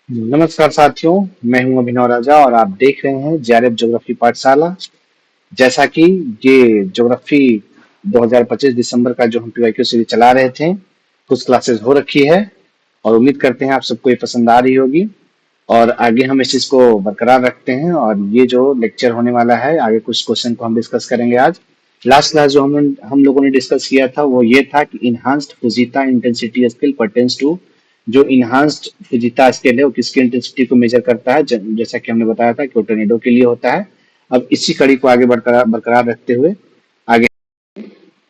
नमस्कार साथियों। मैं हूं अभिनव राजा और आप देख रहे हैं जेआरएफ ज्योग्राफी पाठशाला। जैसा कि ये ज्योग्राफी 2025 दिसंबर का जो हम पीवाईक्यू सीरीज चला रहे थे, कुछ क्लासेस हो रखी है और उम्मीद करते हैं आप सबको ये पसंद आ रही होगी और आगे हम इस चीज को बरकरार रखते हैं। और ये जो लेक्चर होने वाला है, आगे कुछ क्वेश्चन को हम डिस्कस करेंगे आज। लास्ट क्लास जो हम लोगों ने डिस्कस किया था वो ये था कि enhanced Fujita intensity scale pertains to, जो इनहांस्ड फुजीता स्केल है वो किसकी इंटेंसिटी को मेजर करता है, जैसा कि हमने बताया था कि वो टोर्नेडो के लिए होता है। अब इसी कड़ी को आगे बरकरार बरकरार रखते हुए आगे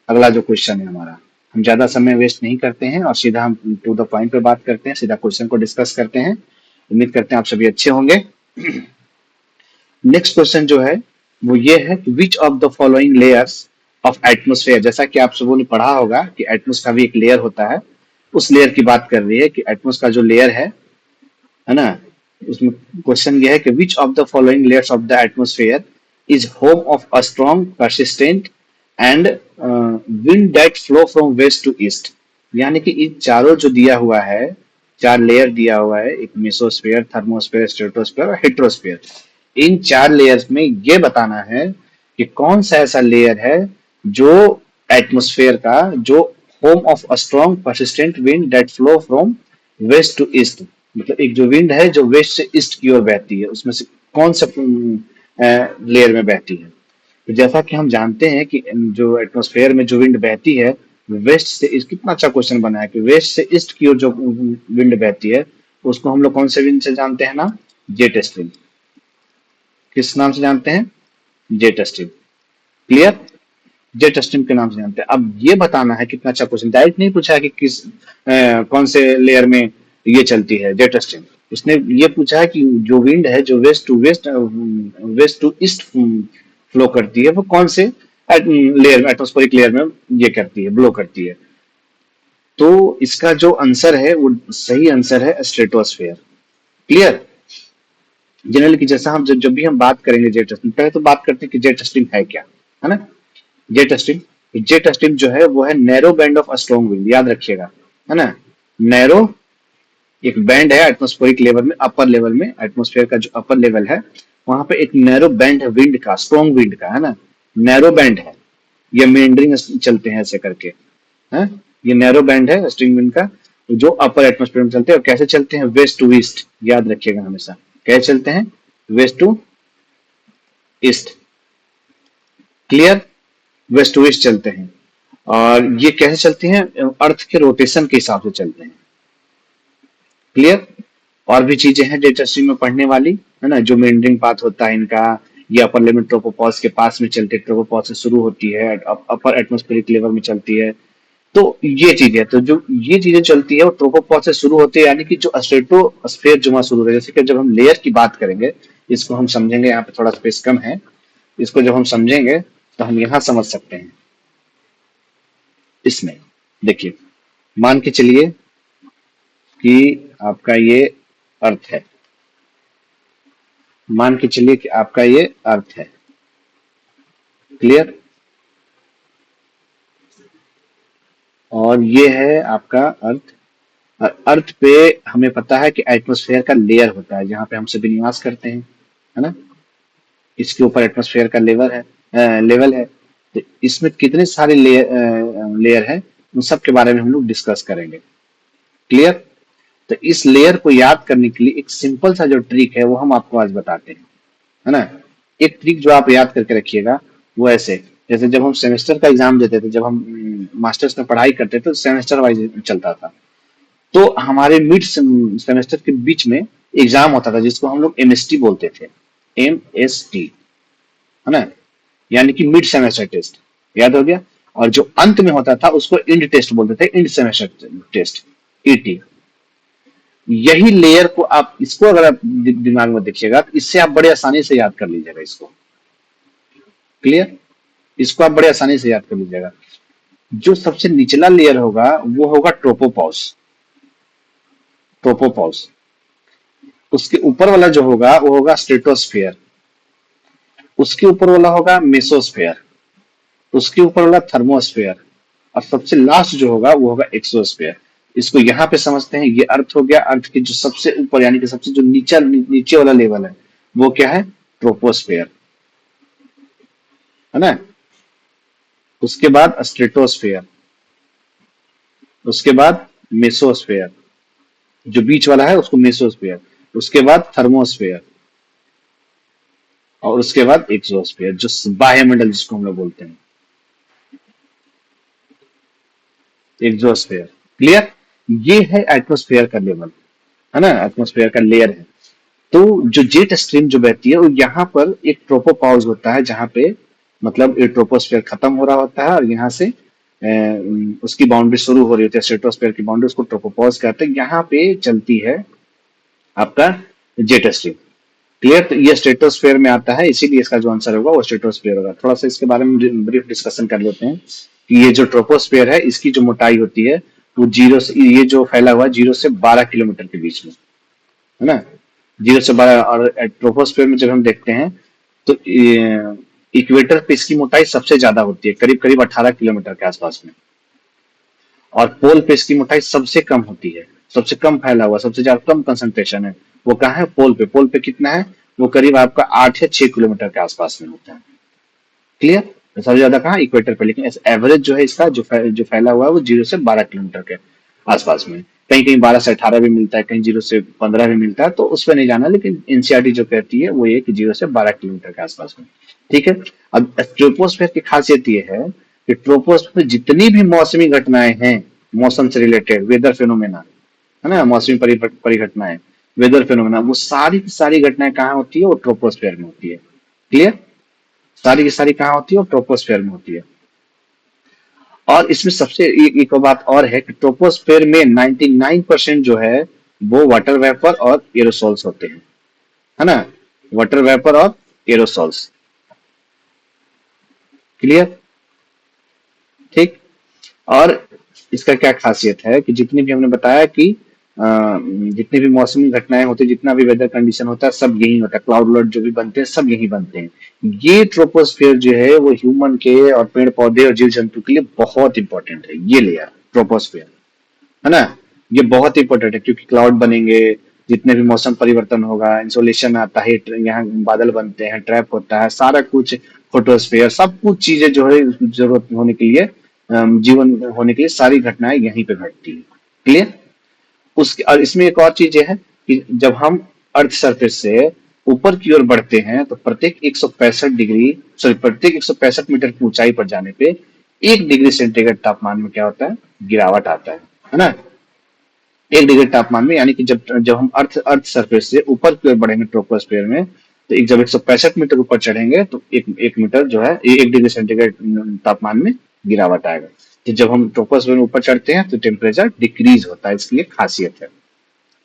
अगला जो क्वेश्चन है हमारा, हम ज्यादा समय वेस्ट नहीं करते हैं और सीधा हम टू द पॉइंट पे बात करते हैं, सीधा क्वेश्चन को डिस्कस करते हैं। उम्मीद करते हैं आप सभी अच्छे होंगे। नेक्स्ट क्वेश्चन जो है वो ये है कि which of the following layers of atmosphere, जैसा कि आप सबों ने पढ़ा होगा कि एटमोस का भी एक लेयर होता है, उस लेयर की बात कर रही है कि एटमोस का जो लेयर है ना, उसमें क्वेश्चन ये है कि which of the following layers of the atmosphere is home of a strong persistent and wind that flow from west to east. यानी कि इन चारों जो दिया हुआ है, चार लेयर दिया हुआ है, एक मेसोस्फेयर, थर्मोस्फेयर, स्ट्रेटोस्फेयर और हेट्रोस्फेयर। इन चार लेयर्स में ये बताना है कि कौन सा ऐसा लेयर है जो एटमोस्फेयर का, जो home of a strong persistent wind that flow from west to east, मतलब एक जो विंड है जो वेस्ट से ईस्ट की ओर बहती है, उसमें से कौन सा लेयर में बहती है। तो जैसा कि हम जानते हैं कि जो एटमॉस्फेयर में जो विंड बहती है वेस्ट से ईस्ट, कितना अच्छा क्वेश्चन बना है कि वेस्ट से ईस्ट की ओर जो विंड बहती है उसको हम लोग कौन से विंड से जानते हैं ना, जेट स्ट्रीम। किस नाम से जानते हैं? Jet stream. Clear? Jet stream के नाम से जानते हैं। अब ये बताना है, कितना अच्छा क्वेश्चन, डायरेक्ट नहीं पूछा है कि कौन से लेयर में ये चलती है जेट स्ट्रीम। उसने ये पूछा है कि जो विंड है जो वेस्ट टू ईस्ट फ्लो करती है वो कौन से लेयर में, एटमॉस्फेरिक लेयर में ये करती है, ब्लो करती है। तो इसका जो आंसर है वो सही आंसर है स्ट्रेटोस्फेयर। क्लियर? जनरली कि जैसा हम जब भी हम बात करेंगे जेट स्ट्रीम, पहले तो बात करते हैं कि जेट स्ट्रीम है क्या, है ना। जेट स्ट्रीम जो है वो है narrow band of strong wind, याद रखिएगा, है ना। नैरो एक बैंड है एटमॉस्फेरिक लेवल में, अपर लेवल में, एटमॉस्फेयर का जो अपर लेवल है वहां पे एक नैरो बैंड है विंड का, स्ट्रॉन्ग विंड का, है ना। नैरो बैंड है, ये मेंडरिंग चलते हैं ऐसे करके, है। ये नैरो बैंड है स्ट्रिंग विंड का, जो अपर एटमॉस्फेयर में चलते हैं। और कैसे चलते हैं? वेस्ट टू ईस्ट, याद रखिएगा हमेशा। कैसे चलते हैं? West to east. Clear? West to east चलते हैं। और ये कैसे चलते हैं? अर्थ के रोटेशन के हिसाब से चलते हैं। क्लियर? और भी चीजें हैं डेटा स्ट्रीम में पढ़ने वाली, है ना, जो मेंडरिंग पाथ होता है इनका। ये अपर लिमिट ट्रोपोपॉज के पास में चलते, ट्रोपोपॉज से शुरू होती है, अपर एटमॉस्फेरिक लेवल में चलती है। तो ये चीजें, तो जो ये चीजें चलती है वो ट्रोपोपॉज से शुरू होती है, यानी कि जो स्ट्रेटोस्फेयर जो वहां शुरू होता है। जैसे कि जब हम लेयर की बात करेंगे, इसको हम समझेंगे, यहाँ पे थोड़ा स्पेस कम है, इसको जब हम समझेंगे तो हम यहाँ समझ सकते हैं। इसमें देखिए, मान के चलिए कि आपका ये अर्थ है, मान के चलिए कि आपका ये अर्थ है। क्लियर? और ये है आपका अर्थ। और अर्थ पे हमें पता है कि एटमॉस्फेयर का लेयर होता है जहां पे हम सभी निवास करते हैं, है ना। इसके ऊपर एटमॉस्फेयर का लेवल है। तो इसमें कितने सारे लेयर है, उन सब के बारे में हम लोग डिस्कस करेंगे। क्लियर? तो इस लेयर को याद करने के लिए एक सिंपल सा जो ट्रिक है वो हम आपको आज बताते हैं, है ना। एक ट्रिक जो आप याद करके रखिएगा वो ऐसे, जैसे जब हम सेमेस्टर का एग्जाम देते थे, जब हम मास्टर्स में पढ़ाई करते थे तो सेमेस्टर वाइज चलता था। तो हमारे मिड सेमेस्टर के बीच में एग्जाम होता था जिसको हम लोग एमएसटी बोलते थे। एमएसटी, है ना, यानी कि मिड सेमेस्टर टेस्ट। याद हो गया? और जो अंत में होता था उसको इंड टेस्ट बोलते थे, इंड सेमेस्टर टेस्ट, ईटी। यही लेयर को आप, इसको अगर आप दिमाग में देखिएगा तो इससे आप बड़े आसानी से याद कर लीजिएगा इसको। क्लियर? इसको आप बड़े आसानी से याद कर लीजिएगा। जो सबसे निचला लेयर होगा वो होगा ट्रोपोपॉज। ट्रोपोपॉज। उसके ऊपर वाला जो होगा वो होगा स्ट्रेटोस्फेयर। उसके ऊपर वाला होगा मेसोस्फेयर। उसके ऊपर वाला थर्मोस्फेयर। और सबसे लास्ट जो होगा वो होगा एक्सोस्फेयर। इसको यहाँ पे समझते हैं। ये अर्थ हो गया, अर्थ के जो सबसे ऊपर यानी कि सबसे जो नीचे वाला लेवल है वो क्या है, ट्रोपोस्फेयर, है ना। उसके बाद स्ट्रेटोस्फेयर, उसके बाद मेसोस्फेयर, जो बीच वाला है उसको मेसोस्फेयर, उसके बाद थर्मोस्फेयर, और उसके बाद एक्सोस्फेयर जो बाह्यमंडल जिसको हम लोग बोलते हैं, एक्सोस्फेयर। क्लियर। ये है एटमोस्फेयर का लेवल, है ना, एटमोस्फेयर का लेयर है। तो जो जेट स्ट्रीम जो बहती है वो यहाँ पर एक ट्रोपोपॉज होता है, जहां पे मतलब ये ट्रोपोस्फेयर खत्म हो रहा होता है और यहाँ से उसकी बाउंड्री शुरू हो रही होती है, स्ट्रेटोस्फेयर की बाउंड्री, उसको ट्रोपोपॉज कहते हैं। यहाँ पे चलती है आपका जेट स्ट्रीम। क्लियर। तो ये स्ट्रेटोस्फेयर में आता है, इसीलिए इसका जो आंसर होगा वो स्ट्रेटोस्फेयर होगा। थोड़ा सा इसके बारे में ब्रीफ डिस्कशन कर लेते हैं कि ये जो ट्रोपोस्फेयर है इसकी जो मोटाई होती है वो जीरो से, ये जो फैला हुआ है 0 से 12 किलोमीटर के बीच में, है ना। 0 से 12, और ट्रोपोस्फेयर में जब हम देखते हैं तो इक्वेटर पे इसकी मोटाई सबसे ज्यादा होती है, करीब करीब 18 किलोमीटर के आसपास में। और पोल पे इसकी मोटाई सबसे कम होती है, सबसे कम फैला हुआ, सबसे ज्यादा कम कंसंट्रेशन है वो कहाँ है, पोल पे। पोल पे कितना है, वो करीब आपका 8 या 6 किलोमीटर के आसपास में होता है। क्लियर। तो सबसे ज्यादा कहाँ, इक्वेटर पे। लेकिन एवरेज जो है इसका जो फैला हुआ है वो 0 से 12 किलोमीटर के आसपास में। कहीं कहीं 12 से 18 भी मिलता है, कहीं 0 से 15 भी मिलता है, तो उस पर नहीं जाना। लेकिन एनसीईआरटी जो कहती है वो ये कि 0 से 12 किलोमीटर के आसपास में। ठीक है। अब ट्रोपोस्फेयर की खासियत ये है कि ट्रोपोस्फेयर में जितनी भी मौसमी घटनाएं हैं, मौसम से रिलेटेड, वेदर फेनोमेना, है ना, मौसमी परिघटनाएं, वेदर फेनोमेना, वो सारी की सारी घटनाएं कहाँ होती है, वो ट्रोपोस्फेयर में होती है। क्लियर। सारी की सारी कहाँ होती है, वो ट्रोपोस्फेयर में होती है। और इसमें सबसे एक बात और है कि ट्रोपोस्फेयर में 99% जो है वो वाटर वेपर और एरोसोल्स होते हैं, है ना, वाटर वेपर और एरोसोल्स। क्लियर। ठीक। और इसका क्या खासियत है कि जितनी भी हमने बताया कि जितनी भी मौसमी घटनाएं होती है, जितना भी वेदर कंडीशन होता है, सब यही होता है। क्लाउड व्लाउड जो भी बनते हैं सब यही बनते हैं। ये ट्रोपोस्फियर जो है वो ह्यूमन के और पेड़ पौधे और जीव जंतु के लिए बहुत इंपॉर्टेंट है, ये लेयर ट्रोपोस्फियर, है ना। ये बहुत इंपॉर्टेंट है क्योंकि क्लाउड बनेंगे, जितने भी मौसम परिवर्तन होगा, इंसोलेशन आता है, यहाँ बादल बनते हैं, ट्रैप होता है, सारा कुछ, फोटोस्फेयर, सब कुछ चीजें जो है जरूरत होने के लिए, जीवन होने के लिए सारी घटनाएं यहीं पे घटती है। क्लियर। उसके और इसमें एक और चीज ये है कि जब हम अर्थ सरफेस से ऊपर की ओर बढ़ते हैं तो प्रत्येक 165 डिग्री, सॉरी, प्रत्येक 165 मीटर की ऊंचाई पर जाने पे 1 डिग्री सेंटीग्रेड तापमान में क्या होता है, गिरावट आता है ना। 1 डिग्री तापमान में, यानी कि जब जब हम अर्थ अर्थ सरफेस से ऊपर की ओर बढ़ेंगे ट्रोपोस्फेयर में, तो एक जब 165 मीटर ऊपर चढ़ेंगे तो एक मीटर जो है 1 डिग्री सेंटीग्रेड तापमान में गिरावट आएगा। तो जब हम ट्रोपोस्फेयर में ऊपर चढ़ते हैं तो टेम्परेचर डिक्रीज होता है, इसकी एक खासियत है।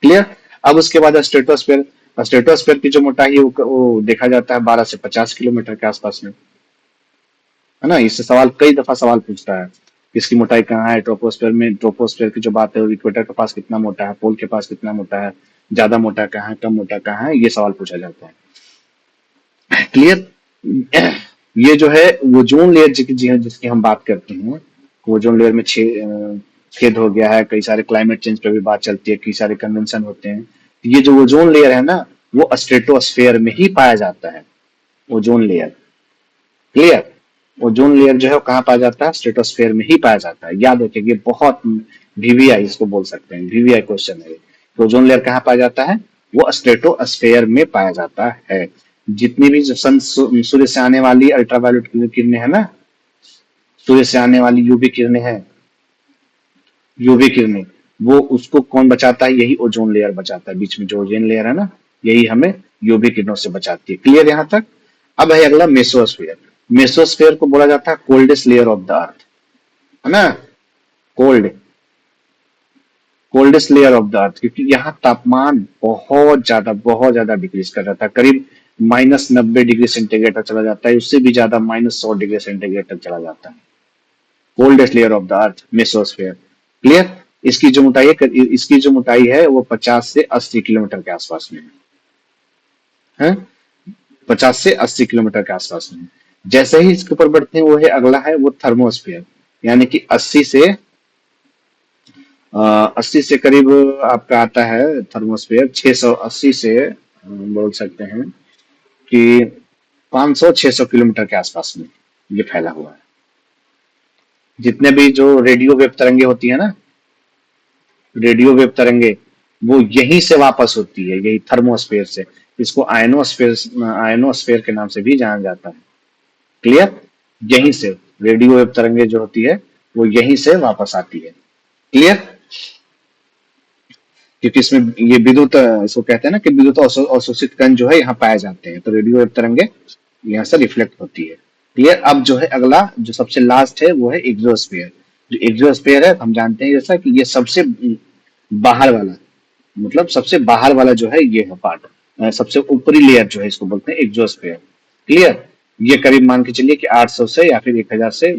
क्लियर। अब उसके बाद स्ट्रेटोस्फेयर, स्ट्रेटोस्फेयर की जो मोटाई है वो देखा जाता है 12 से 50 किलोमीटर के आसपास में, है ना। इससे सवाल कई दफा सवाल पूछता है, इसकी मोटाई कहाँ है ट्रोपोस्फेयर में। ट्रोपोस्फेयर की जो बात है, इक्वेटर के पास कितना मोटा है, पोल के पास कितना मोटा है, ज्यादा मोटा कहाँ है, कम मोटा कहाँ है, ये सवाल पूछा जाता है। क्लियर। ये जो है ओजोन लेयर जिसकी हम बात करते हैं, ओजोन लेयर में छेद हो गया है, कई सारे क्लाइमेट चेंज पे भी बात चलती है, कई सारे कन्वेंशन होते हैं। ये जो ओजोन लेयर है ना, वो स्ट्रेटोस्फेयर में ही पाया जाता है, ozone layer. Clear. Ozone layer जो है वो कहाँ पाया जाता है, स्ट्रेटोस्फेयर में ही पाया जाता है। याद रखिए, ये बहुत वीवीआई इसको बोल सकते हैं, वीवीआई क्वेश्चन है। तो ओजोन लेयर कहाँ पाया जाता है, वो स्ट्रेटोस्फेयर में पाया जाता है। जितनी भी जो सूर्य से आने वाली अल्ट्रावायलेट किरणें है ना, सूर्य से आने वाली यूवी किरणें हैं, यूवी किरणें, वो उसको कौन बचाता है, यही ओजोन लेयर बचाता है। बीच में जो ओजोन लेयर है ना, यही हमें यूवी किरणों से बचाती है। क्लियर यहाँ तक। अब है अगला मेसोस्फेयर। मेसोस्फेयर को बोला जाता है coldest layer of the earth, है ना, cold, coldest layer of the earth, क्योंकि यहाँ तापमान बहुत ज्यादा डिक्रीज कर जाता है, करीब -90 डिग्री सेंटीग्रेड तक चला जाता है, उससे भी ज्यादा -100 डिग्री सेंटीग्रेड तक चला जाता है। Coldest layer of the earth mesosphere. Clear. इसकी जो मोटाई है वो 50 से 80 किलोमीटर के आसपास में है, 50 से 80 किलोमीटर के आसपास में। जैसे ही इसके ऊपर बढ़ते हैं वो है अगला है वो थर्मोस्फेयर, यानी कि 80 से करीब आपका आता है थर्मोस्फेयर, 680 से बोल सकते हैं कि 500-600 किलोमीटर के आसपास में ये फैला हुआ है। जितने भी जो रेडियो वेव तरंगे होती है ना, रेडियो वेव तरंगे, वो यहीं से वापस होती है, यही थर्मोस्फेयर से। इसको आयनोस्फेयर के नाम से भी जाना जाता है। क्लियर? यहीं से रेडियो वेव तरंगे जो होती है वो यहीं से वापस आती है। क्लियर? क्योंकि इसमें ये विद्युत इसको कहते हैं ना कि विद्युत अवशोषित कण जो है यहाँ पाए जाते हैं, तो रेडियो वेव तरंगे यहाँ से रिफ्लेक्ट होती है। क्लियर? अब जो है अगला जो सबसे लास्ट है वो है एक्सोस्फीयर। जो एक्सोस्फीयर है हम जानते हैं जैसा कि ये सबसे बाहर वाला, मतलब सबसे बाहर वाला जो है ये है पार्ट, सबसे ऊपरी लेयर जो है इसको बोलते हैं एक्सोस्फीयर। क्लियर? ये करीब मान के चलिए कि 800 से या फिर 1000 से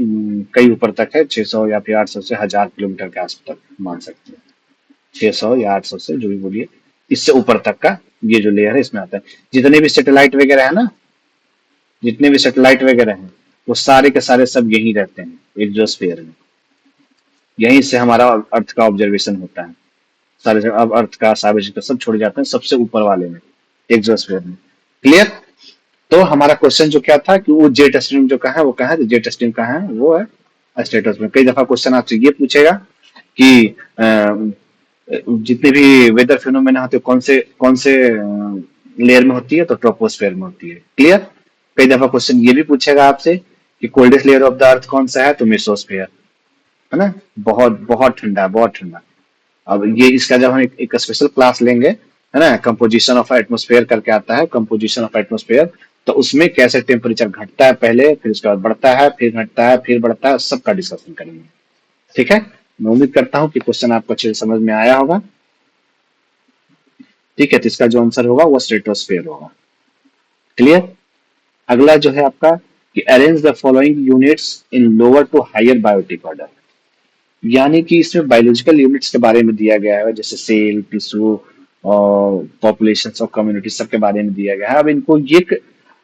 कई ऊपर तक है, 600 या फिर 800 से 1000 किलोमीटर के आस तक मान सकते हैं। 600 या 800 से जो भी बोलिए, इससे ऊपर तक का ये जो लेयर है इसमें आता है। जितने भी सैटेलाइट वगैरह है ना, जितने भी सैटेलाइट वगैरह हैं, वो सारे के सारे सब यहीं रहते हैं एक्सोस्फीयर में। यहीं से हमारा अर्थ का ऑब्जर्वेशन होता है। सारे अब अर्थ का साबित का सब छोड़ जाते हैं सबसे ऊपर वाले में, एक्सोस्फीयर में। क्लियर? तो हमारा क्वेश्चन जो क्या था कि वो जेट स्ट्रीम जो कहाँ है वो कहाँ है, तो जेट स्ट्रीम कहाँ है, वो है स्टेटस में। कई दफा क्वेश्चन आपसे ये पूछेगा कि जितने भी वेदर फिनोमेना होते हैं कौन से लेयर में होती है, तो ट्रोपोस्फेयर में होती है। क्लियर? कई दफा क्वेश्चन ये भी पूछेगा आपसे कि coldest layer of the earth कौन सा है, तो मेसोस्फेयर, है ना। बहुत बहुत ठंडा है, बहुत ठंडा। अब ये इसका जब हम एक स्पेशल क्लास लेंगे, है ना, कंपोजिशन ऑफ एटमोस्फेयर करके आता है, कंपोजिशन ऑफ एटमोस्फेयर, तो उसमें कैसे टेम्परेचर घटता है पहले, फिर उसके बाद बढ़ता है, फिर घटता है, फिर बढ़ता है, सबका डिस्कशन करेंगे। ठीक है? मैं उम्मीद करता हूँ कि क्वेश्चन आपको अच्छे से समझ में आया होगा। ठीक है, तो इसका जो आंसर होगा वो स्ट्रेटोस्फेयर होगा। क्लियर? अगला जो है आपका कि arrange the following units in lower to higher biotic order. यानी कि इसमें बायोलॉजिकल यूनिट्स के बारे में दिया गया है, जैसे सेल, टिश्यू और पॉपुलेशन और कम्युनिटी सब के बारे में दिया गया है। अब इनको ये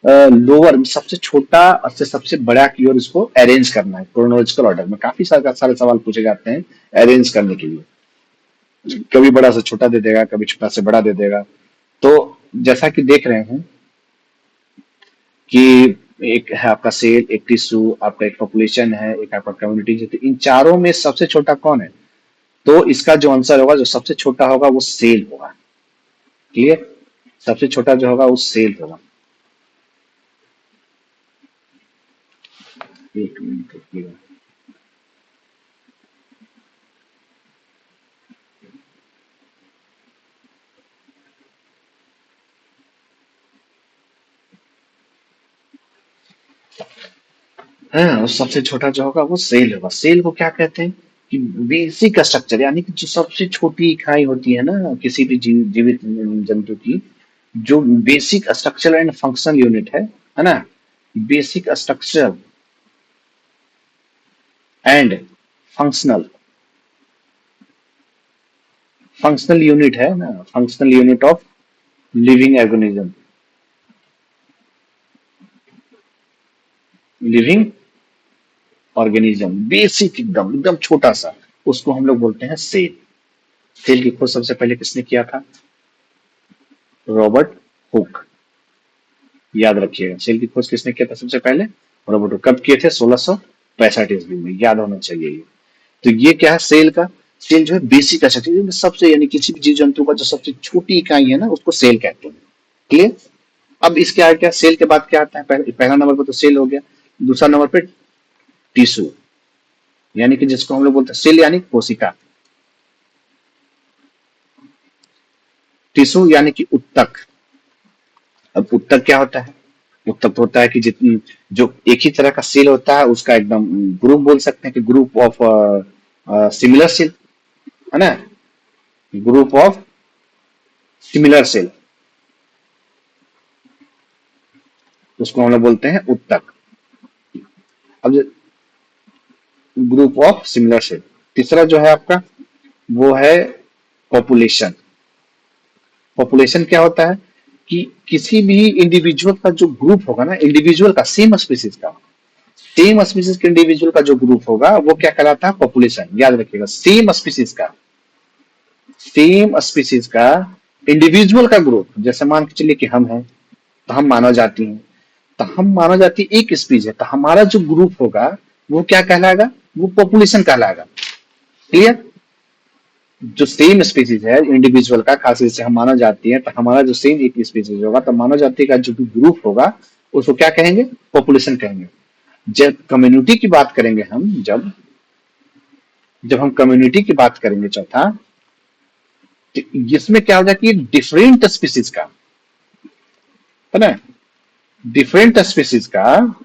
लोअर सबसे छोटा और से सबसे बड़ा की ओर इसको अरेंज करना है क्रोनोलॉजिकल ऑर्डर में। काफी सारे सवाल पूछे जाते हैं अरेंज करने के लिए। कभी बड़ा से छोटा दे देगा, कभी छोटा से बड़ा दे देगा। तो जैसा कि देख रहे हैं कि एक है आपका सेल, एक टिश्यू, आपका एक पॉपुलेशन है, एक आपका कम्युनिटी है, तो इन चारों में सबसे छोटा कौन है, तो इसका जो आंसर होगा, जो सबसे छोटा होगा वो सेल होगा। क्लियर? सबसे छोटा जो होगा वो सेल होगा। एक मिनट रुकिएगा। हाँ, और सबसे छोटा जो होगा वो सेल होगा। सेल को क्या कहते हैं कि बेसिक स्ट्रक्चर, यानी कि जो सबसे छोटी इकाई होती है ना किसी भी जीवित जंतु की, जो basic structure and functional unit है ना, basic structure and functional functional unit है ना, functional unit of living organism, living organism, basic एकदम एकदम छोटा सा, उसको हम लोग बोलते हैं सेल। सेल की खोज सबसे पहले किसने किया था? Robert Hooke. याद रखिएगा, सेल की खोज किसने किया था सबसे पहले? Robert Hooke. कब किए थे? 1665 ईस्वी में। याद होना चाहिए ये। तो ये क्या है सेल का? सेल जो है बेसिक स्ट्रक्चर सबसे, यानी किसी भी जीव जंतु का जो सबसे छोटी इकाई है ना उसको सेल कहते हैं। क्लियर? अब इसके आगे क्या, सेल के बाद क्या आता है? पहला नंबर पर तो सेल हो गया। दूसरा नंबर पे टिश्यू, यानी कि जिसको हम लोग बोलते हैं सेल यानी कोशिका। टिश्यू यानी कि उत्तक। अब उत्तक क्या होता है? उत्तक होता है कि जितनी जो एक ही तरह का सेल होता है उसका एकदम ग्रुप बोल सकते हैं कि ग्रुप ऑफ सिमिलर सेल, है ना, ग्रुप ऑफ सिमिलर सेल, उसको हम लोग बोलते हैं उत्तक। अब ग्रुप ऑफ सिमिलर सेल। तीसरा जो है आपका वो है पॉपुलेशन। पॉपुलेशन क्या होता है कि किसी भी इंडिविजुअल का जो ग्रुप होगा ना, इंडिविजुअल का सेम स्पीसीज का, सेम स्पीसीज के इंडिविजुअल का जो ग्रुप होगा वो क्या कहलाता है? पॉपुलेशन। याद रखिएगा, सेम स्पीसीज का, सेम स्पीसीज का इंडिविजुअल का ग्रुप, जैसे मान के चलिए कि हम हैं, तो हम मानव जाति हैं, तो हम मानव जाति एक स्पीज है, तो हमारा जो ग्रुप होगा वो क्या कहलाएगा, वो पॉपुलेशन कहलाएगा। क्लियर? जो सेम स्पीसीज है इंडिविजुअल का, खास जैसे हम मानव जाति है, तो हमारा जो सेम एक स्पीसीज होगा, तो मानव जाति का जो भी ग्रुप होगा उसको क्या कहेंगे, पॉपुलेशन कहेंगे। जब कम्युनिटी की बात करेंगे हम, जब जब हम कम्युनिटी की बात करेंगे चौथा, तो इसमें क्या हो जाए कि डिफरेंट स्पीसीज का, है ना, डिफरेंट स्पीसीज का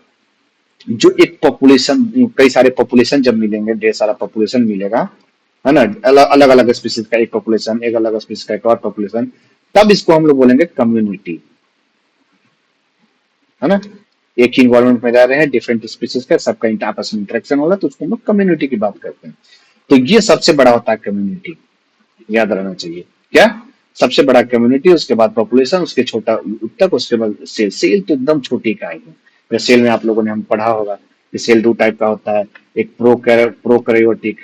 जो एक पॉपुलेशन, कई सारे पॉपुलेशन जब मिलेंगे, ढेर सारा पॉपुलेशन मिलेगा, है ना, अलग अलग स्पीसीज का एक पॉपुलेशन, एक अलग स्पीसीज का एक और पॉपुलेशन, तब इसको हम लोग बोलेंगे कम्युनिटी, है ना। एक ही इन्वायरमेंट में रह रहे हैं, डिफरेंट स्पीसीज का, सबका आपस में इंटरेक्शन होगा, तो उसको हम लोग कम्युनिटी की बात करते हैं। तो ये सबसे बड़ा होता है कम्युनिटी, याद रहना चाहिए। क्या? सबसे बड़ा कम्युनिटी, उसके बाद पॉपुलेशन, उसके छोटा तक, उसके बाद सेल। सेल तो एकदम छोटी इकाई है। सेल में आप लोगों ने हम पढ़ा होगा कि सेल दो टाइप का होता है, एक प्रोकैरियोटिक,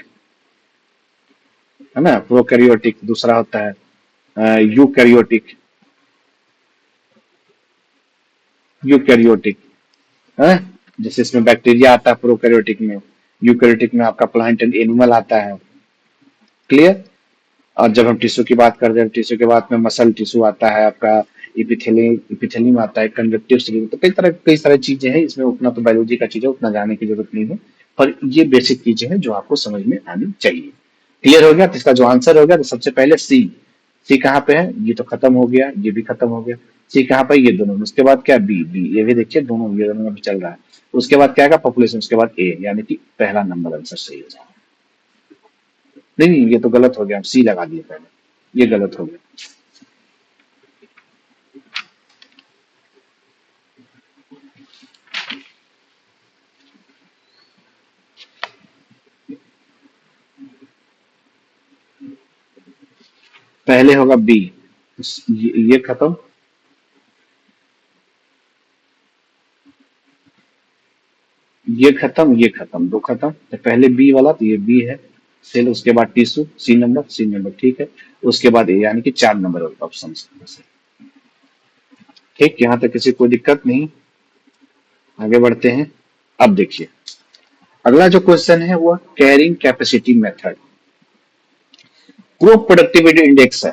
है ना, प्रोकैरियोटिक, दूसरा होता है यूकैरियोटिक। यूकैरियोटिक है, जैसे इसमें बैक्टीरिया आता है प्रोकैरियोटिक में, यूकैरियोटिक में आपका प्लांट एंड एनिमल आता है। क्लियर? और जब हम टिश्यू की बात करते हैं, टिश्यू के बाद में मसल टिश्यू आता है आपका, इपिथेलियम आता है, कंडक्टिव सिस्टम, तो कई सारी चीजें हैं इसमें, उतना तो बायोलॉजी का चीज है, उतना जानने की जरूरत नहीं है, पर ये बेसिक चीजें हैं जो आपको समझ में आनी चाहिए। क्लियर हो गया? तो इसका जो आंसर हो गया, तो सबसे पहले सी। सी कहाँ पे है, ये तो खत्म हो गया, ये भी खत्म हो गया। सी कहाँ पे, ये दोनों। उसके बाद क्या, बी। बी ये भी देखिए, दोनों ये दोनों अभी चल रहा है। उसके बाद क्या आएगा, पॉपुलेशन, उसके बाद ए, यानी कि पहला नंबर आंसर सही हो जाएगा। नहीं नहीं, ये तो गलत हो गया, हम सी लगा दिए पहले, ये गलत हो गया। पहले होगा बी, ये खत्म, ये खत्म, ये खत्म, दो खत्म। तो पहले बी वाला, तो ये बी है सेल, उसके बाद tissue, see number, see number, ठीक है। उसके बाद ए, यानी कि 4 नंबर ऑप्शन। ठीक, यहाँ तक किसी को दिक्कत नहीं, आगे बढ़ते हैं। अब देखिए, अगला जो क्वेश्चन है वो carrying capacity method. Group productivity index है,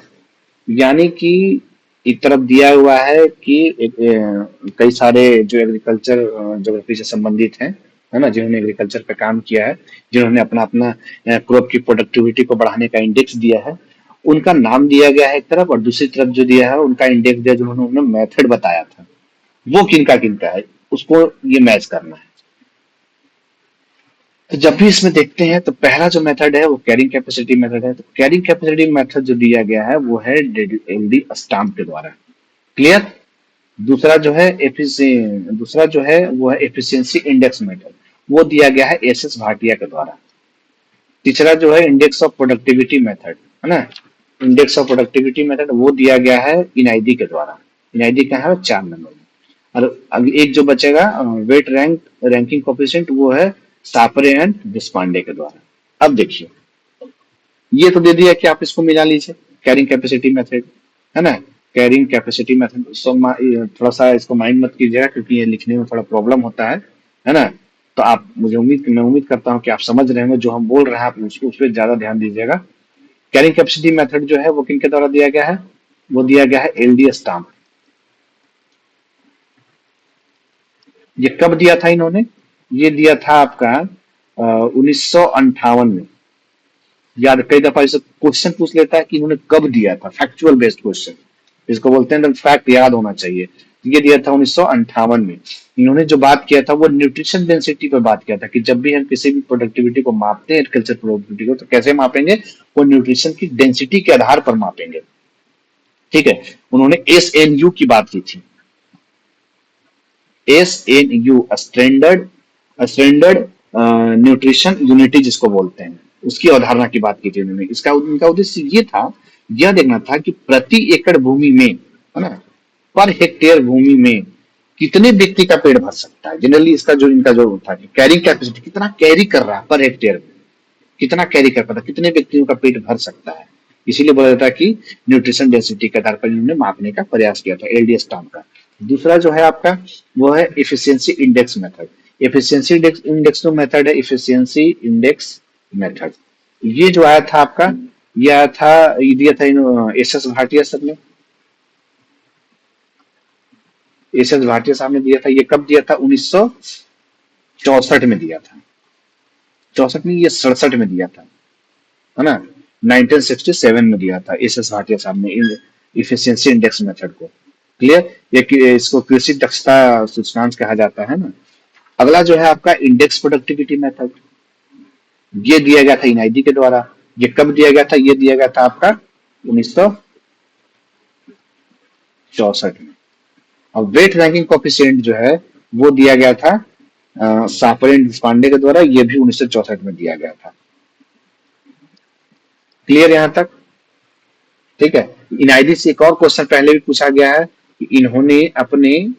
यानी कि एक तरफ दिया हुआ है कि कई सारे जो एग्रीकल्चर ज्योग्राफी से संबंधित हैं, है ना, जिन्होंने एग्रीकल्चर पे काम किया है, जिन्होंने अपना अपना क्रॉप की प्रोडक्टिविटी को बढ़ाने का इंडेक्स दिया है, उनका नाम दिया गया है एक तरफ, और दूसरी तरफ जो दिया है उनका इंडेक्स दिया, जिन्होंने मेथड बताया था, वो किनका किनका है, उसको ये मैच करना है। तो जब भी इसमें देखते हैं, तो पहला जो मेथड है वो कैरिंग कैपेसिटी मेथड है। तो कैरिंग कैपेसिटी मेथड जो दिया गया है वो है एलडी स्टाम्प के द्वारा। क्लियर? दूसरा जो है दूसरा जो है वो है एफिशिएंसी इंडेक्स मेथड, वो दिया गया है एस एस भाटिया के द्वारा। तीसरा जो है इंडेक्स ऑफ प्रोडक्टिविटी मेथड, है ना, इंडेक्स ऑफ प्रोडक्टिविटी मेथड, वो दिया गया है इनआईडी के द्वारा। इनआईडी क्या है, 4 नंबर में। और अब एक जो बचेगा वेट रैंकिंग कोफिशिएंट, वो है सापरे एंड डिस्पांडे के द्वारा। अब देखिए, ये तो दे दिया कि आप इसको मिला लीजिए, कैरिंग कैपेसिटी मेथड, है ना, कैरिंग कैपेसिटी मेथड। थोड़ा सा इसको माइंड मत कीजिएगा, क्योंकि ये लिखने में थोड़ा प्रॉब्लम होता है ना। तो आप, मैं उम्मीद करता हूँ कि आप समझ रहे होंगे जो हम बोल रहे हैं, आप उस पर ज्यादा ध्यान दीजिएगा। कैरिंग कैपेसिटी मेथड जो है वो किनके द्वारा दिया गया है, वो दिया गया है एलडी स्टाम्प। ये कब दिया था इन्होंने, ये दिया था आपका 1958 में। याद, कई दफा इसे क्वेश्चन पूछ लेता है कि इन्होंने कब दिया था, फैक्चुअल बेस्ड क्वेश्चन, इसको बोलते हैं, फैक्ट याद होना चाहिए। ये दिया था 1958 में। इन्होंने जो बात किया था वो न्यूट्रिशन डेंसिटी पर बात किया था, कि जब भी हम किसी भी प्रोडक्टिविटी को मापते हैं, एग्रीकल्चर प्रोडक्टिविटी को, तो कैसे मापेंगे, वो न्यूट्रिशन की डेंसिटी के आधार पर मापेंगे। ठीक है, उन्होंने एस एन यू की बात की थी, S N U, standard standard nutrition unity जिसको बोलते हैं, उसकी अवधारणा की बात की थी उन्होंने। इसका उनका उद्देश्य ये था, यह देखना था कि प्रति एकड़ भूमि में, है ना, पर हेक्टेयर भूमि में कितने व्यक्ति का पेट भर सकता है। जनरली इसका जो इनका जो था कि कैरिंग कैपेसिटी, कितना कैरी कर रहा है पर हेक्टेयर में, कितना कैरी कर पाता, कितने व्यक्तियों का पेट भर सकता है, इसीलिए बोला जाता है कि न्यूट्रिशन डेंसिटी के आधार पर इन्होंने मापने का प्रयास किया था, एलडीएस टर्म का। दूसरा जो है आपका वो है efficiency index method. Efficiency index जो मेथड है, इफिशियंसी इंडेक्स मेथड, ये जो आया था आपका, ये आया था, ये दिया था एस एस भाटिया सर ने, एस एस भाटिया साहब ने दिया था। ये कब दिया था? 1964 में दिया था। 64 में, ये 67 में दिया था, है ना। 1967 में दिया था एस एस भाटिया साहब ने इफिशियंसी इंडेक्स मेथड को। क्लियर? ये इसको कृषि दक्षता सूचकांक कहा जाता है ना। अगला जो है आपका इंडेक्स प्रोडक्टिविटी मेथड, ये दिया गया था एनआईडी के द्वारा। ये कब दिया गया था? ये दिया गया था आपका 1964 में। और वेट रैंकिंग कोफिशिएंट जो है वो दिया गया था सापरे एंड पांडे के द्वारा, ये भी 1964 में दिया गया था। क्लियर यहां तक? ठीक है। एनआईडी से एक और क्वेश्चन पहले भी पूछा गया है कि इन्होंने अपने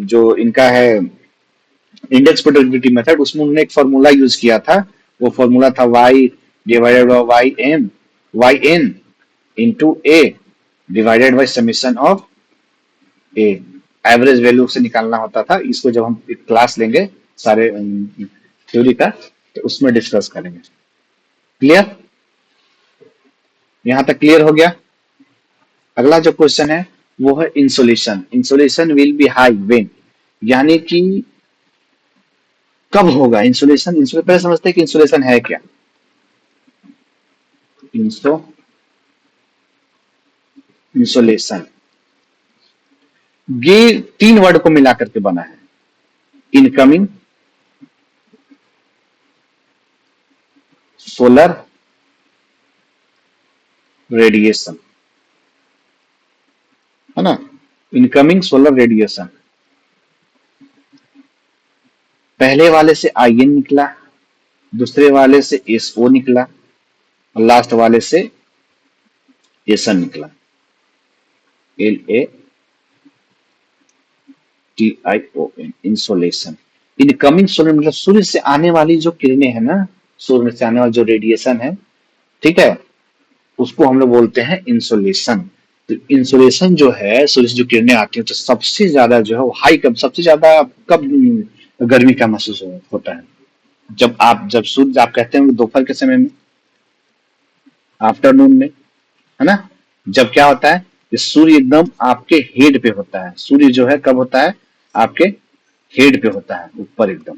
जो इनका है इंडेक्स प्रोडक्टिविटी मेथड, उसमें उन्होंने एक फॉर्मूला यूज किया था। वो फॉर्मूला था Y divided by Y N into A divided by summation of A. Average value से निकालना होता था। इसको जब हम क्लास लेंगे सारे थ्योरी का, तो उसमें डिस्कस करेंगे। क्लियर? यहां तक क्लियर हो गया? अगला जो क्वेश्चन है वो है insolation. Insolation will be high when, यानी कि कब होगा इंसुलेशन? पहले समझते हैं कि इंसुलेशन है क्या। इंसो इंसुलेशन, ये तीन वर्ड को मिलाकर के बना है। इनकमिंग सोलर रेडिएशन, है ना। इनकमिंग सोलर रेडिएशन, पहले वाले से आई एन निकला, दूसरे वाले से एस ओ निकला, और लास्ट वाले से एसन निकला, L A T I O N, insolation. Incoming solar मतलब सूर्य से आने वाली जो किरणें है ना, सूर्य से आने वाली जो रेडिएशन है, ठीक है, उसको हम लोग बोलते हैं इंसोलेशन। तो इंसोलेशन जो है, सूर्य से जो किरणें आती हैं, तो सबसे ज्यादा जो है वो हाई कब, सबसे ज्यादा कब गर्मी का महसूस होता है? जब सूर्य, आप कहते हैं दोपहर के समय में, आफ्टरनून में, है ना। जब क्या होता है कि सूर्य एकदम आपके हेड पे होता है। सूर्य जो है कब होता है? आपके हेड पे होता है, ऊपर एकदम,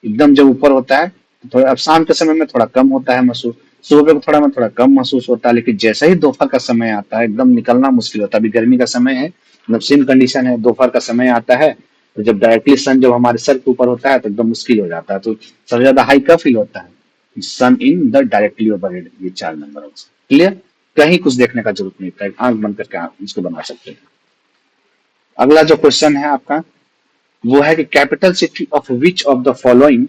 एकदम जब ऊपर होता है तो थोड़ा, अब शाम के समय में थोड़ा कम होता है महसूस, सुबह में थोड़ा कम महसूस होता है, लेकिन जैसे ही दोपहर का समय आता है एकदम निकलना मुश्किल होता है। अभी गर्मी का समय है, मतलब सेम कंडीशन है, दोपहर का समय आता है तो जब डायरेक्टली सन जब हमारे सर के ऊपर होता है तो एकदम मुश्किल हो जाता है। तो सबसे ज्यादा हाई कब फील होता है? Sun in the directly overhead. ये 4 नंबर। क्लियर? कहीं कुछ देखने का जरूरत नहीं था, आंख बंद करके आप इसको बना सकते हैं। अगला जो क्वेश्चन है आपका वो है कि capital city of which of the following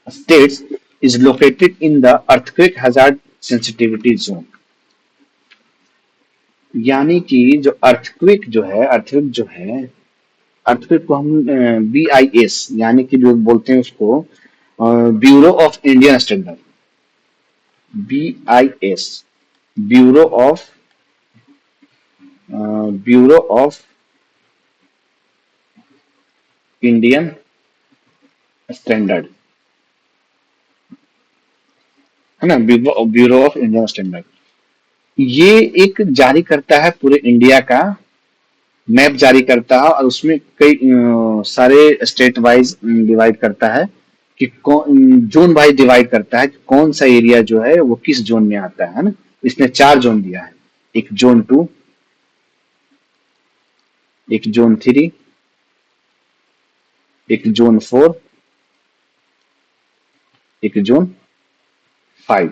states is located in the earthquake hazard sensitivity zone। यानी कि जो अर्थक्वेक को हम BIS, यानी कि जो बोलते हैं उसको bureau of Indian standard, BIS, bureau of bureau of Indian standard, है ना, ब्यूरो ऑफ इंडियन स्टैंडर्ड। ये एक जारी करता है पूरे इंडिया का मैप जारी करता है, और उसमें कई सारे स्टेट वाइज डिवाइड करता है कि कौन जोन वाइज डिवाइड करता है कि कौन सा एरिया जो है वो किस जोन में आता है ना। इसने 4 जोन दिया है, एक जोन 2, एक जोन 3, एक जोन 4, एक जोन 5।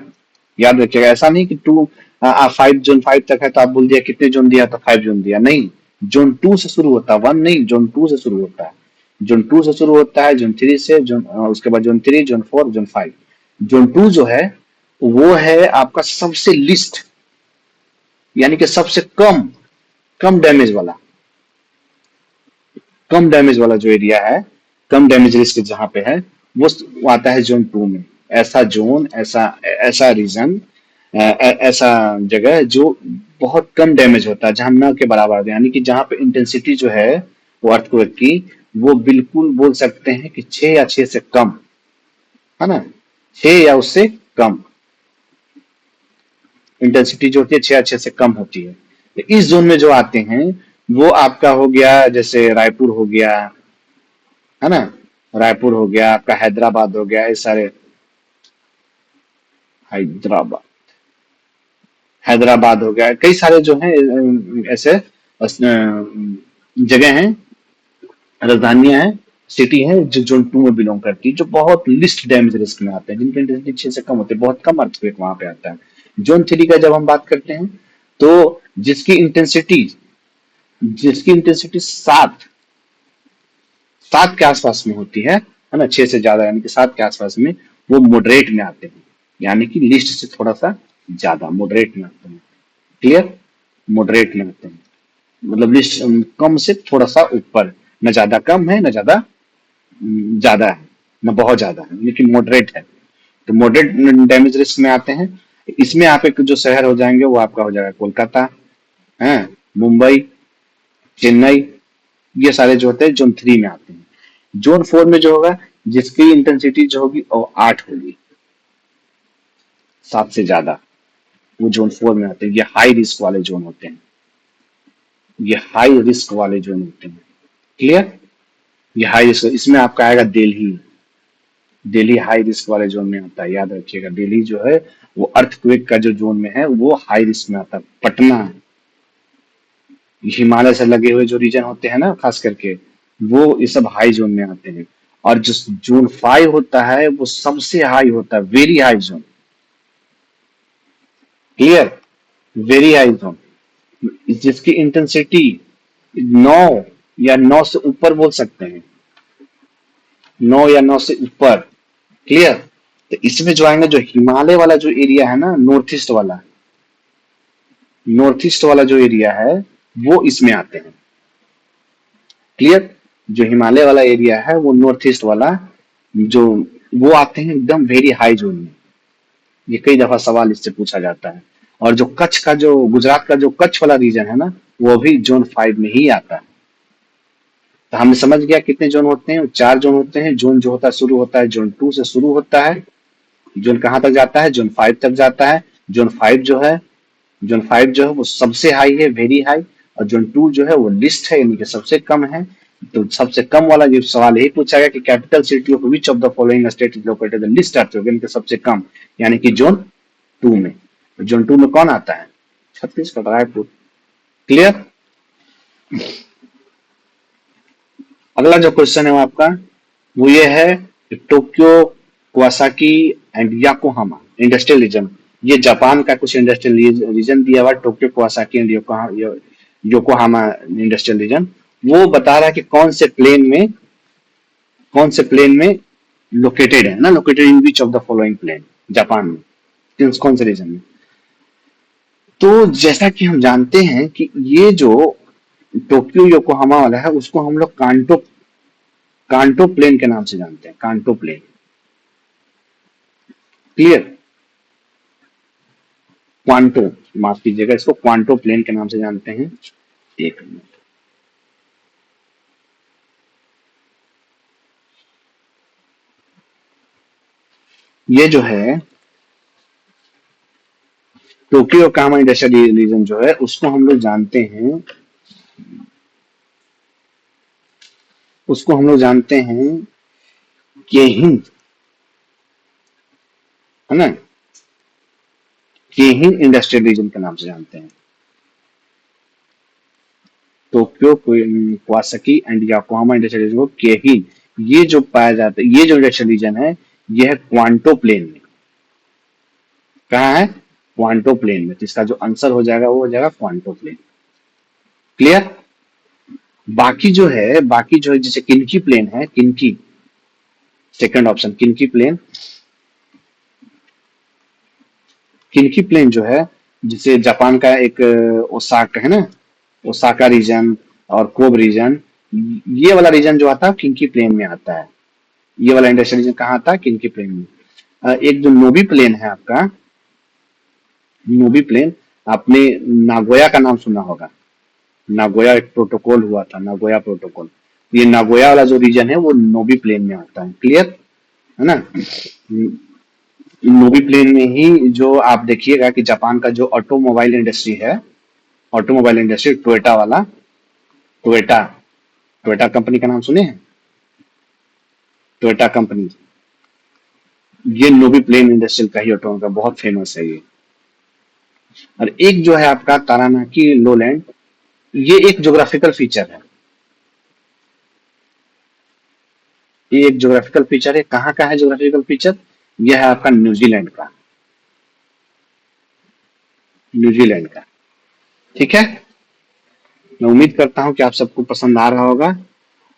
याद रखिएगा, ऐसा नहीं कि 5 जोन 5 तक है तो आप बोल दिया कितने जोन दिया तो 5 जोन दिया, नहीं। जोन 2 से शुरू होता है, 1 नहीं, जोन 2 से शुरू होता है। जोन 2 से शुरू होता है, जोन 3 से, उसके बाद जोन 3, जोन 4, जोन 5। जोन 2 जो है वो है आपका सबसे लिस्ट, यानी कि सबसे कम कम डैमेज वाला, कम डैमेज वाला जो एरिया है, कम डैमेज रिस्क जहां पे है, वो आता है जोन 2 में। ऐसा जोन, ऐसा ऐसा रीजन ऐसा जगह है जो बहुत कम डैमेज होता है, जहां न के बराबर होता है। यानी कि जहां पे इंटेंसिटी जो है वो अर्थक्वेक की, वो बिल्कुल बोल सकते हैं कि 6 या 6 से कम, है ना, 6 या उससे कम इंटेंसिटी जो होती है, 6 या 6 से कम होती है। तो इस जोन में जो आते हैं वो आपका हो गया, जैसे रायपुर हो गया, है ना, रायपुर हो गया आपका, हैदराबाद हो गया, ये सारे, हैदराबाद हैदराबाद हो गया, कई सारे जो है ऐसे जगह हैं, राजधानियां हैं, सिटी है जो जोन 2 में बिलोंग करती है, जो बहुत लिस्ट डैमेज रिस्क में आते हैं, जिनकी इंटेंसिटी 6 से कम होती है, बहुत कम अर्थक्वेक वहां पे आता है। जोन 3 का जब हम बात करते हैं, तो जिसकी इंटेंसिटी जिसकी इंटेंसिटी 7 के आसपास में होती है ना, 6 से ज्यादा यानी कि 7 के आसपास में, वो मॉडरेट में आते हैं, यानी कि लिस्ट से थोड़ा सा ज्यादा मॉडरेट में आते हैं। क्लियर, मॉडरेट में आते हैं, मतलब लिस्ट कम से थोड़ा सा ऊपर, न ज्यादा कम है न ज्यादा ज्यादा है, न बहुत ज्यादा है, लेकिन मॉडरेट है। तो मॉडरेट डैमेज रिस्क में आते हैं। इसमें आप एक जो शहर हो जाएंगे वो आपका हो जाएगा कोलकाता, है, मुंबई, चेन्नई, ये सारे जो होते हैं जोन 3 में आते हैं। जोन 4 में जो होगा, जिसकी इंटेंसिटी जो होगी वो 8 होगी, 7 से ज्यादा, वो जोन 4 में आते हैं। ये हाई रिस्क वाले जोन होते हैं, ये हाई रिस्क वाले जोन होते हैं। क्लियर, ये हाई रिस्क, इसमें आपका आएगा दिल्ली। दिल्ली हाई रिस्क वाले जोन में आता है, याद रखिएगा। दिल्ली जो है वो अर्थक्वेक का जो जोन में है वो हाई रिस्क में आता है। पटना, हिमालय से लगे हुए जो रीजन होते हैं ना, खास करके वो ये सब हाई जोन में आते हैं। और जो जोन 5 होता है वो सबसे हाई होता है, very high zone. Clear, very high zone, जिसकी इंटेंसिटी 9 या 9 से ऊपर बोल सकते हैं, 9 या 9 से ऊपर। क्लियर, तो इसमें जो आएंगे, जो हिमालय वाला जो एरिया है ना, नॉर्थ ईस्ट वाला जो एरिया है वो इसमें आते हैं। क्लियर, जो हिमालय वाला एरिया है वो नॉर्थ ईस्ट वाला, जो वो आते हैं एकदम वेरी हाई जोन में। ये कई दफा सवाल इससे पूछा जाता है। और जो कच्छ का, जो गुजरात का जो कच्छ वाला रीजन है ना, वो भी जोन 5 में ही आता है। तो हमने समझ गया कितने जोन होते हैं, 4 जोन होते हैं। जोन जो होता है शुरू होता है जोन 2 से शुरू होता है। जोन कहाँ तक जाता है, जोन 5 तक जाता है। जोन 5 जो है, जोन 5 जो है वो सबसे हाई है, वेरी हाई। और जोन 2 जो है वो लिस्ट है, यानी कि सबसे कम है। तो सबसे कम वाला जो सवाल यही पूछा गया कि capital city of which of the following state is located the list earth, यानी कि सबसे कम, यानी कि जोन 2 में। जोन 2 में कौन आता है, छत्तीसगढ़, रायपुर। क्लियर, अगला जो क्वेश्चन है वो आपका, वो ये है कि Tokyo, Kawasaki and Yokohama industrial region. ये जापान का कुछ इंडस्ट्रियल रीजन दिया हुआ है, Tokyo, Kawasaki and Yokohama industrial region. वो बता रहा है कि कौन से प्लेन में लोकेटेड है ना, located in which of the following plain, Japan में, कौन से रीजन में। तो जैसा कि हम जानते हैं कि ये जो टोक्यो योकोहामा वाला है उसको हम लोग कांटो प्लेन के नाम से जानते हैं, कांटो प्लेन। क्लियर, क्वांटो, माफ कीजिएगा, इसको क्वांटो प्लेन के नाम से जानते हैं। एक मिनट, ये जो है टोक्यो कामा इंडस्ट्रियल रीजन जो है उसको हम लोग जानते हैं केहिन, है ना, केहिन इंडस्ट्रियल रीजन के नाम से जानते हैं। Tokyo, Kawasaki and Yokohama industrial region को केहिन, ये जो पाया जाता है, ये जो इंडस्ट्रियल रीजन है, ये है क्वांटो प्लेन में। कहाँ है, क्वांटो प्लेन में। तो इसका जो आंसर हो जाएगा वो हो जाएगा क्वांटो प्लेन। क्लियर, बाकी जो है जैसे किनकी प्लेन है, किनकी, सेकंड ऑप्शन किनकी प्लेन, किनकी प्लेन जो है, जिसे जापान का एक ओसाका है ना, ओसाका रीजन और कोब रीजन, ये वाला रीजन जो आता है किनकी प्लेन में आता है। ये वाला इंडस्ट्रियल रीजन कहाँ आता है, किनकी प्लेन में। एक जो नोबी प्लेन है आपका, नोबी प्लेन, आपने नागोया का नाम सुना होगा। नागोया एक प्रोटोकॉल हुआ था, नागोया प्रोटोकॉल। ये नागोया वाला जो रीजन है वो नोबी प्लेन में आता है, क्लियर है ना। नोबी प्लेन में ही जो आप देखिएगा कि जापान का जो ऑटोमोबाइल इंडस्ट्री है, ऑटोमोबाइल इंडस्ट्री टोयोटा वाला, टोयोटा, टोयोटा कंपनी का नाम सुने हैं, टोयोटा कंपनी, ये नोबी प्लेन इंडस्ट्रियल का ही ऑटोमोबाइल का बहुत फेमस है ये। और एक जो है आपका तारानाकी लोलैंड, ये एक ज्योग्राफिकल फीचर है, ये एक ज्योग्राफिकल फीचर है। कहाँ का है ज्योग्राफिकल फीचर? यह है आपका न्यूजीलैंड का, न्यूजीलैंड का। ठीक है, मैं उम्मीद करता हूं कि आप सबको पसंद आ रहा होगा।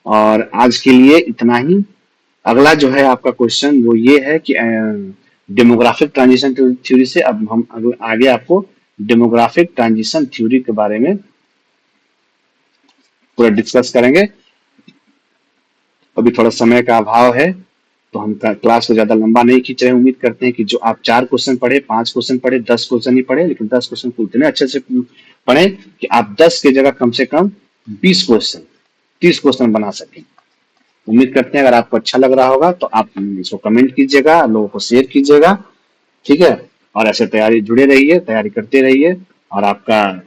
और आज के लिए इतना ही। अगला जो है आपका क्वेश्चन वो ये है कि डेमोग्राफिक ट्रांजिशन थ्योरी से अब हम आगे आपको डेमोग्राफिक ट्रांजिशन थ्योरी के बारे में पूरा डिस्कस करेंगे। अभी थोड़ा समय का अभाव है तो हम क्लास को ज्यादा लंबा नहीं खींच रहे हैं। उम्मीद करते हैं कि जो आप 4 क्वेश्चन पढ़े, 5 क्वेश्चन पढ़े, 10 क्वेश्चन ही पढ़े, लेकिन 10 क्वेश्चन को इतने अच्छे से पढ़े कि आप 10 की जगह कम से कम 20 क्वेश्चन, 30 क्वेश्चन बना सकें। उम्मीद करते हैं अगर आपको अच्छा लग रहा होगा तो आप इसको कमेंट कीजिएगा, लोगों को शेयर कीजिएगा। ठीक है, और ऐसे तैयारी जुड़े रहिए, तैयारी करते रहिए, और आपका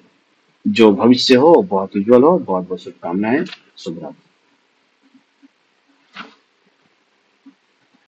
जो भविष्य हो बहुत उज्जवल हो। बहुत बहुत शुभकामनाएं। शुभ रात्रि।